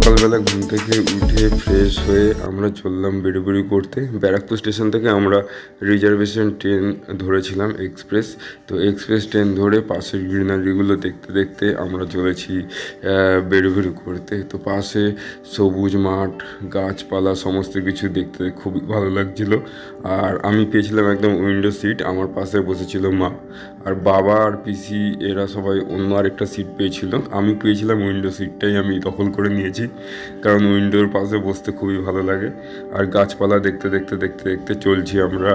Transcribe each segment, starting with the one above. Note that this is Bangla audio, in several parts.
সকালবেলা ঘুম থেকে উঠে ফ্রেশ হয়ে আমরা চললাম বেড়ুবেড়ি করতে। ব্যারাকপুর স্টেশন থেকে আমরা রিজার্ভেশন ট্রেন ধরেছিলাম এক্সপ্রেস। তো এক্সপ্রেস ট্রেন ধরে পাশের গ্রিনারিগুলো দেখতে দেখতে আমরা চলেছি বেড়ুবেড়ি করতে। তো পাশে সবুজ মাঠ, গাছপালা সমস্ত কিছু দেখতে খুবই ভালো লাগছিল। আর আমি পেয়েছিলাম একদম উইন্ডো সিট, আমার পাশে বসেছিল মা, আর বাবা আর পিসি এরা সবাই অন্য আরেকটা সিট পেয়েছিল। আমি পেয়েছিলাম উইন্ডো সিটটাই আমি দখল করে নিয়েছি, কারণ উইন্ডোর পাশে বসতে খুবই ভালো লাগে। আর গাছপালা দেখতে দেখতে দেখতে দেখতে চলছি আমরা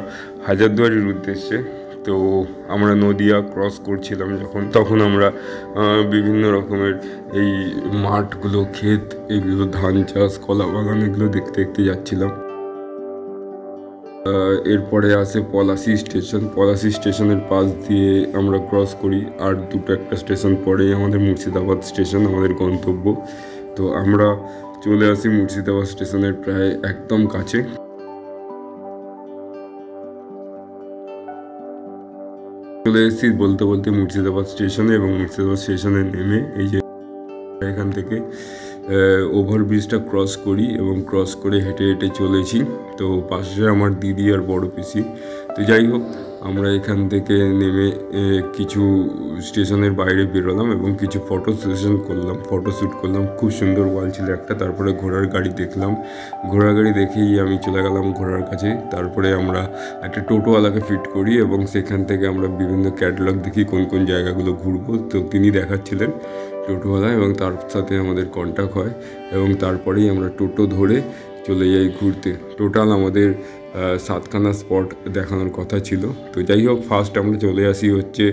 হাজারদুয়ারির উদ্দেশ্যে। তো আমরা নদিয়া ক্রস করছিলাম যখন, তখন আমরা বিভিন্ন রকমের এই মাঠগুলো, ক্ষেত, এগুলো ধান চাষ, কলা বাগান, এগুলো দেখতে দেখতে যাচ্ছিলাম। এরপরে আসে পলাশী স্টেশন। পলাশী স্টেশনের পাশ দিয়ে আমরা ক্রস করি, আর একটা স্টেশন পরেই আমাদের মুর্শিদাবাদ স্টেশন, আমাদের গন্তব্য। তো আমরা চলে আসি মুর্শিদাবাদ স্টেশনের প্রায় একদম কাছে। চলে এসেছি বলতে বলতে মুর্শিদাবাদ স্টেশনে, এবং মুর্শিদাবাদ স্টেশনে নেমে এই যে এখান থেকে ওভারব্রিজটা ক্রস করি, এবং ক্রস করে হেঁটে হেঁটে চলেছি। তো পাশে আমার দিদি আর বড় পিসি। তো যাই হোক, আমরা এখান থেকে নেমে কিছু স্টেশনের বাইরে বেরোলাম এবং কিছু ফটোশ্যুট করলাম। খুব সুন্দর ওয়াল ছিল একটা। তারপরে ঘোড়ার গাড়ি দেখলাম। ঘোড়ার গাড়ি দেখেই আমি চলে গেলাম ঘোড়ার কাছে। তারপরে আমরা একটা টোটোওয়ালাকে ফিট করি, এবং সেখান থেকে আমরা বিভিন্ন ক্যাটালগ দেখি কোন কোন জায়গাগুলো ঘুরবো। তো তিনি দেখাচ্ছিলেন টোটোওয়ালা, এবং তার সাথে আমাদের কন্ট্যাক্ট হয়, এবং তারপরেই আমরা টোটো ধরে চলে যাই ঘুরতে। টোটাল আমাদের 7খানা স্পট দেখানোর কথা ছিল। তো যাই হোক, ফার্স্ট আমরা চলে আসি হচ্ছে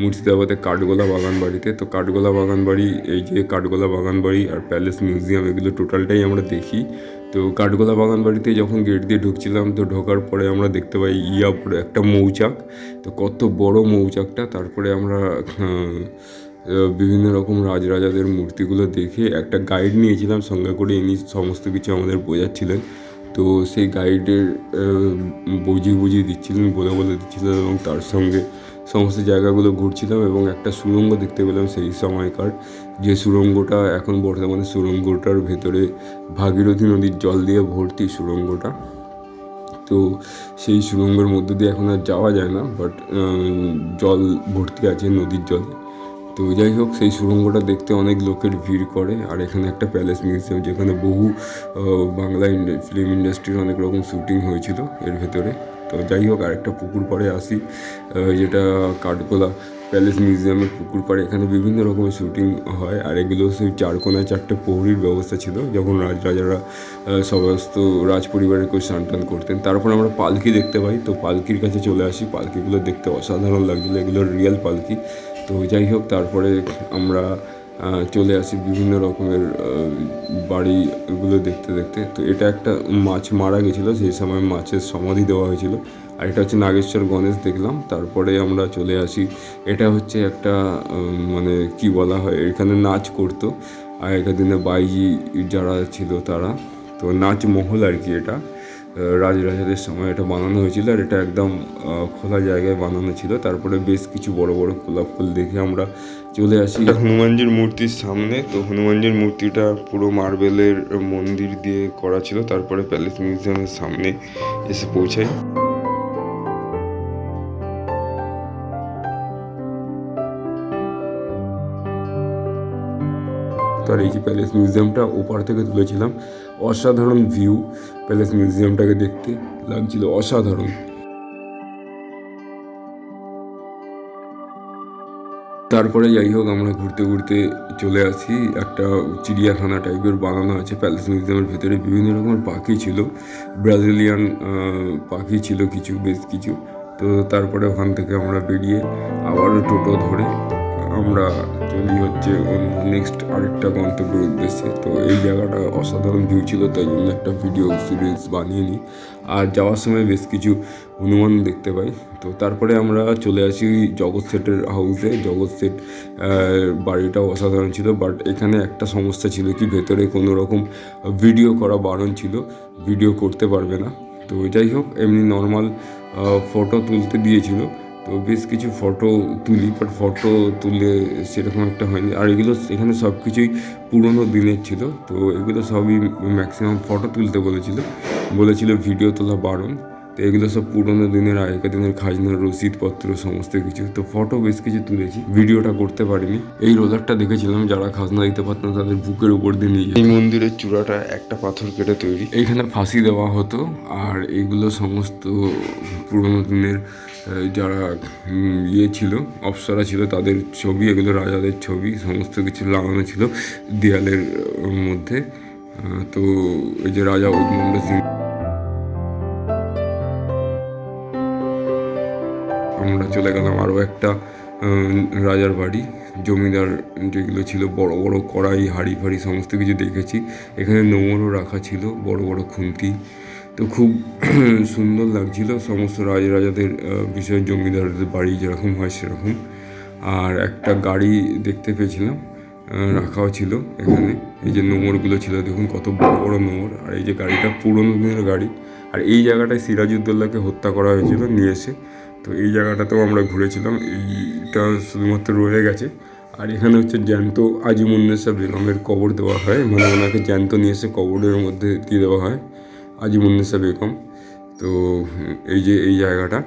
মুর্শিদাবাদে কাঠগোলা বাগানবাড়িতে। তো কাঠগোলা বাগানবাড়ি, এই যে কাঠগোলা বাগানবাড়ি আর প্যালেস মিউজিয়াম, এগুলো টোটালটাই আমরা দেখি। তো কাঠগোলা বাগানবাড়িতে যখন গেট দিয়ে ঢুকছিলাম, তো ঢোকার পরে আমরা দেখতে পাই পরে একটা মৌচাক। তো কত বড় মৌচাকটা! তারপরে আমরা বিভিন্ন রকম রাজরাজাদের মূর্তিগুলো দেখে একটা গাইড নিয়েছিলাম সঙ্গে করে, ইনি সমস্ত কিছু আমাদের বোঝাচ্ছিলেন। তো সেই গাইডের বুঝিয়ে দিচ্ছিলেন, বলে দিচ্ছিলেন, এবং তার সঙ্গে সমস্ত জায়গাগুলো ঘুরছিলাম। এবং একটা সুড়ঙ্গ দেখতে পেলাম সেই সময়কার, যে সুড়ঙ্গটা এখন বর্তমানে সুড়ঙ্গটার ভেতরে ভাগীরথী নদীর জল দিয়ে ভর্তি সুড়ঙ্গটা। তো সেই সুড়ঙ্গের মধ্যে দিয়ে এখন আর যাওয়া যায় না, বাট জল ভর্তি আছে নদীর জলে। তো যাই হোক, সেই সুড়ঙ্গটা দেখতে অনেক লোকের ভিড় করে। আর এখানে একটা প্যালেস মিউজিয়াম, যেখানে বহু বাংলা ফিল্ম ইন্ডাস্ট্রির অনেক রকম শ্যুটিং হয়েছিল এর ভেতরে। তো যাই হোক, আরেকটা পুকুর পাড়ে আসি, যেটা কাঠগোলা প্যালেস মিউজিয়ামের পুকুর পাড়ে। এখানে বিভিন্ন রকমের শ্যুটিং হয়, আর এগুলো সেই 4 কোণায় 4টে প্রহরীর ব্যবস্থা ছিল, যখন রাজারা সমস্ত রাজ পরিবারের কেউ স্নান টান করতেন। তারপর আমরা পালকি দেখতে পাই। তো পালকির কাছে চলে আসি। পালকিগুলো দেখতে অসাধারণ লাগছিলো, এগুলো রিয়েল পালকি। তো যাই হোক, তারপরে আমরা চলে আসি বিভিন্ন রকমের বাড়িগুলো দেখতে দেখতে। তো এটা একটা মাছ মারা গেছিলো, সেই সময় মাছের সমাধি দেওয়া হয়েছিল। আর এটা হচ্ছে নাগেশ্বর গণেশ দেখলাম। তারপরে আমরা চলে আসি, এটা হচ্ছে একটা মানে কি বলা হয়, এখানে নাচ করতো আগেকার দিনে বাইজি যারা ছিল তারা। তো নাচ মহল আর কি, এটা রাজরাজাদের সময় এটা বানানো হয়েছিল, আর এটা একদম খোলা জায়গায় বানানো ছিল। তারপরে বেশ কিছু বড় বড় গোলাপ ফুল দেখে আমরা চলে আসি হনুমানজির মূর্তির সামনে। তো হনুমানজির মূর্তিটা পুরো মার্বেলের মন্দির দিয়ে করা ছিল। তারপরে প্যালেস মিউজিয়ামের সামনে এসে পৌঁছাই। আর এই যে প্যালেস মিউজিয়ামটা ওপার থেকে তুলেছিলাম, অসাধারণ ভিউ, প্যালেস মিউজিয়ামটাকে দেখতে লাগছিল অসাধারণ। তারপরে যাই হোক, আমরা ঘুরতে ঘুরতে চলে আসি একটা চিড়িয়াখানা টাইপের বানানো আছে প্যালেস মিউজিয়ামের ভেতরে। বিভিন্ন রকমের পাখি ছিল, ব্রাজিলিয়ান পাখি ছিল কিছু, বেশ কিছু। তো তারপরে ওখান থেকে আমরা বেরিয়ে আবারও টোটো ধরে আমরা চলি হচ্ছে নেক্সট আরেকটা গন্তব্যের উদ্দেশ্যে। তো এই জায়গাটা অসাধারণ ভিউ ছিল, তাই জন্য একটা ভিডিও সিরিজ বানিয়ে নিই। আর যাওয়ার সময় বেশ কিছু হনুমান দেখতে পাই। তো তারপরে আমরা চলে আসি জগৎ সেটের হাউসে। জগৎ সেট বাড়িটাও অসাধারণ ছিল, বাট এখানে একটা সমস্যা ছিল কি, ভেতরে কোনো রকম ভিডিও করা বারণ ছিল, ভিডিও করতে পারবে না। তো যাই হোক, এমনি নর্মাল ফটো তুলতে দিয়েছিল, তো বেশ কিছু ফটো তুলি, বাট ফটো তুলে সেরকম একটা হয়নি। আর এগুলো এখানে সব কিছুই পুরোনো দিনের ছিল, তো এগুলো সবই ম্যাক্সিমাম ফটো তুলতে বলেছিল ভিডিও তোলা বারণ। তো এগুলো সব পুরোনো দিনের, আগেকার দিনের খাজনার রসিদপত্র সমস্ত কিছু। তো ফটো বেশ কিছু তুলেছি, ভিডিওটা করতে পারিনি। এই রোলারটা দেখেছিলাম যারা খাজনা দিতে পারতো না তাদের বুকের উপর দিয়ে নিয়ে যেত। এই মন্দিরের চূড়াটা একটা পাথর কেটে তৈরি, এইখানে ফাঁসি দেওয়া হতো। আর এইগুলো সমস্ত পুরোনো দিনের যারা ছিল, অপ্সরা ছিল, তাদের ছবি। এগুলো রাজাদের ছবি, সমস্ত কিছু লাগানো ছিল দেয়ালের মধ্যে। তো এই যে রাজা উইমন্দ সিং। আমরা চলে গেলাম আরও একটা রাজার বাড়ি, জমিদার যেগুলো ছিল, বড় বড় কড়াই, হাঁড়ি ফাড়ি সমস্ত কিছু দেখেছি। এখানে নোংরও রাখা ছিল, বড় বড় খুন্তি। তো খুব সুন্দর লাগছিল সমস্ত রাজাদের বিষয়, জমিদারদের বাড়ি যেরকম হয় সেরকম। আর একটা গাড়ি দেখতে পেয়েছিলাম, রাখাও ছিল এখানে। এই যে নোংরগুলো ছিল, দেখুন কত বড় বড় নোংর। আর এই যে গাড়িটা পুরোনো দিনের গাড়ি। আর এই জায়গাটায় সিরাজউদ্দৌলাকে হত্যা করা হয়েছিল নিয়ে এসে। তো এই জায়গাটাতেও আমরা ঘুরেছিলাম, এইটা শুধুমাত্র রয়ে গেছে। আর এখানে হচ্ছে জ্যান্ত আজিমুন্নেসা বেগমের কবর দেওয়া হয়, মানে ওনাকে জ্যান্ত নিয়ে এসে কবরের মধ্যে দিয়ে দেওয়া হয়, আজিমুন্নেসা বেগম। তো এই যে এই জায়গাটা,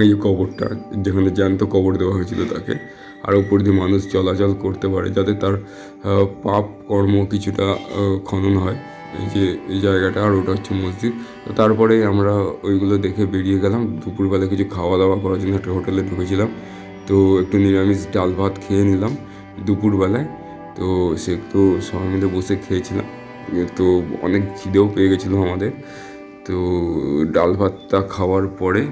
এই যে কবরটা, যেখানে জ্যান্ত কবর দেওয়া হয়েছিল তাকে। আর উপর দিয়ে মানুষ চলাচল করতে পারে যাতে তার পাপ কর্ম কিছুটা খনন হয়। এই যে এই জায়গাটা, আর ওটা হচ্ছে মসজিদ। তো তারপরে আমরা ওইগুলো দেখে বেরিয়ে গেলাম। দুপুরবেলা কিছু খাওয়া দাওয়া করার জন্য একটা হোটেলে ঢুকেছিলাম। তো একটু নিরামিষ ডাল ভাত খেয়ে নিলাম দুপুরবেলায়। তো সে একটু সবাই মিলে বসে খেয়েছিলাম। তো অনেক খিদেও পেয়ে গেছিলো আমাদের। তো ডাল ভাতটা খাওয়ার পরে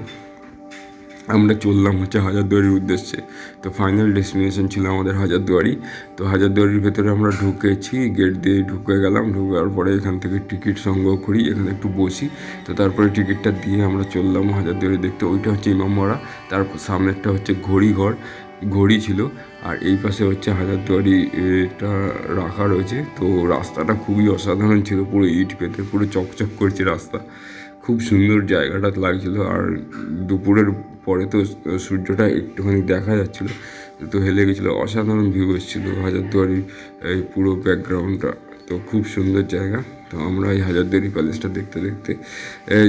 আমরা চললাম হচ্ছে হাজারদুয়ারির উদ্দেশ্যে। তো ফাইনাল ডেস্টিনেশন ছিল আমাদের হাজারদুয়ারি। তো হাজারদুয়ারির ভেতরে আমরা ঢুকেছি, গেট দিয়ে ঢুকে গেলাম। ঢুকার পরে এখান থেকে টিকিট সংগ্রহ করি, এখানে একটু বসি। তো তারপরে টিকিটটা দিয়ে আমরা চললাম হাজারদুয়ারি দেখতে। ওইটা হচ্ছে ইমামবাড়া, তারপর সামনেরটা হচ্ছে ঘড়িঘর, ঘড়ি ছিল। আর এই পাশে হচ্ছে হাজারদুয়ারি এটা রাখা রয়েছে। তো রাস্তাটা খুবই অসাধারণ ছিল, পুরো ইট পেতে পুরো চকচক করছে রাস্তা, খুব সুন্দর জায়গাটা লাগছিল। আর দুপুরের পরে তো সূর্যটা একটুখানি দেখা যাচ্ছিলো, তো হেলে গেছিলো। অসাধারণ ভিউ এসেছিলো হাজারদুয়ারির এই পুরো ব্যাকগ্রাউন্ডটা। তো খুব সুন্দর জায়গা। তো আমরা এই হাজারদুয়ারি প্যালেসটা দেখতে দেখতে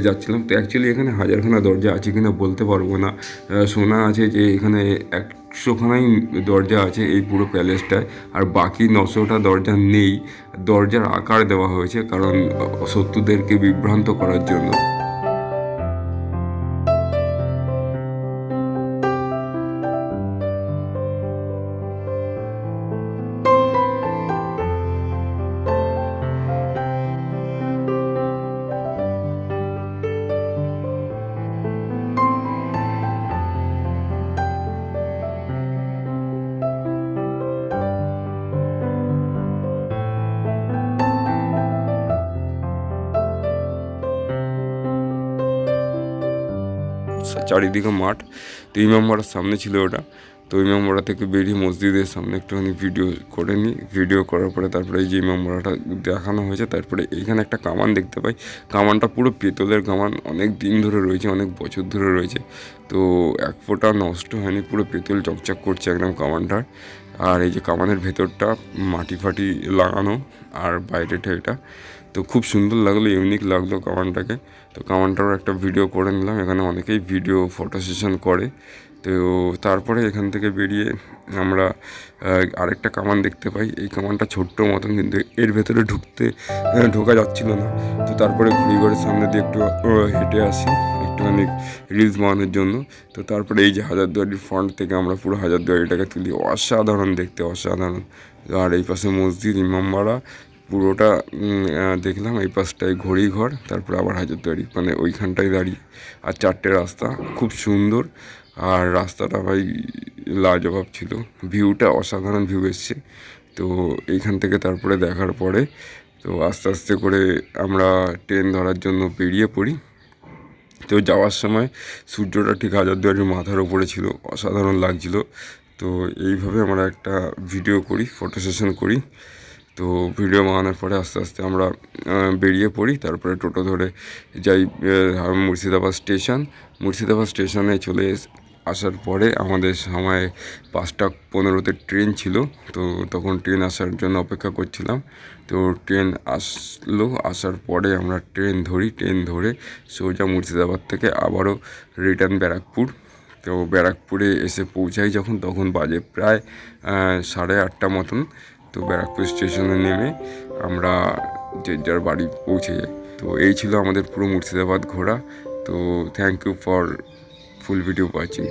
যাচ্ছিলাম। তো অ্যাকচুয়ালি এখানে হাজারখানা দরজা আছে কিনা বলতে পারবো না। শোনা আছে যে এখানে 100খানাই দরজা আছে এই পুরো প্যালেসটায়, আর বাকি 900টা দরজা নেই। দরজার আকার দেওয়া হয়েছে কারণ শত্রুদেরকে বিভ্রান্ত করার জন্য। চারিদিকে মাঠ। তো ইমামবাড়ার সামনে ছিল ওটা। তো ইমামবাড়া থেকে বেরিয়ে মসজিদের সামনে একটুখানি ভিডিও করে নিই। ভিডিও করার পরে তারপরে এই যে ইমামবাড়াটা দেখানো হয়েছে। তারপরে এইখানে একটা কামান দেখতে পাই। কামানটা পুরো পেতলের কামান, অনেক দিন ধরে রয়েছে, অনেক বছর ধরে রয়েছে। তো এক ফোঁটা নষ্ট হয়নি, পুরো পেতল চকচক করছে একদম কামানটার। আর এই যে কামানের ভেতরটা মাটি ফাটি লাগানো, আর বাইরেটা এটা। তো খুব সুন্দর লাগলো, ইউনিক লাগলো কামানটাকে। তো কামানটারও একটা ভিডিও করে নিলাম। এখানে অনেকেই ভিডিও ফটো সেশন করে। তো তারপরে এখান থেকে বেরিয়ে আমরা আরেকটা কামান দেখতে পাই। এই কামানটা ছোট্ট মতন, কিন্তু এর ভেতরে ঢোকা যাচ্ছিল না। তো তারপরে ঘড়িঘরের সামনে দিয়ে একটু হেঁটে আসি একটুখানি রিলস বানানোর জন্য। তো তারপরে এই যে হাজারদুয়ারির ফ্রন্ট থেকে আমরা পুরো হাজারদুয়ারিটাকে তুলি, অসাধারণ দেখতে, অসাধারণ। আর এই পাশে মসজিদ, ইমামবাড়া পুরোটা দেখলাম। এই পাশটায় ঘড়িঘর, তারপরে আবার হাজারদুয়ারি, মানে ওইখানটায় দাঁড়িয়ে। আর 4টে রাস্তা, খুব সুন্দর। আর রাস্তাটা ভাই লাজবাব ছিল, ভিউটা অসাধারণ ভিউ এসছে। তো এইখান থেকে তারপরে দেখার পরে তো আস্তে আস্তে করে আমরা ট্রেন ধরার জন্য বেরিয়ে পড়ি। তো যাওয়ার সময় সূর্যটা ঠিক হাজারদুয়ারির মাথার ওপরে ছিল, অসাধারণ লাগছিল। তো এইভাবে আমরা একটা ভিডিও করি, ফটো সেশন করি। তো ভিডিও বানানোর পরে আস্তে আস্তে আমরা বেরিয়ে পড়ি, তারপরে টোটো ধরে যাই মুর্শিদাবাদ স্টেশনে চলে আসার পরে আমাদের সময় 5:15-তে ট্রেন ছিল। তো তখন ট্রেন আসার জন্য অপেক্ষা করছিলাম। তো ট্রেন আসলো, আসার পরে আমরা ট্রেন ধরে সোজা মুর্শিদাবাদ থেকে আবারও রিটার্ন ব্যারাকপুর। তো ব্যারাকপুরে এসে পৌঁছাই যখন, তখন বাজে প্রায় 8:30 মতন। তো ব্যারাকপুর স্টেশনে নেমে আমরা যে যার বাড়ি পৌঁছে যাই। তো এই ছিল আমাদের পুরো মুর্শিদাবাদ ঘোরা। তো thank you for full video watching.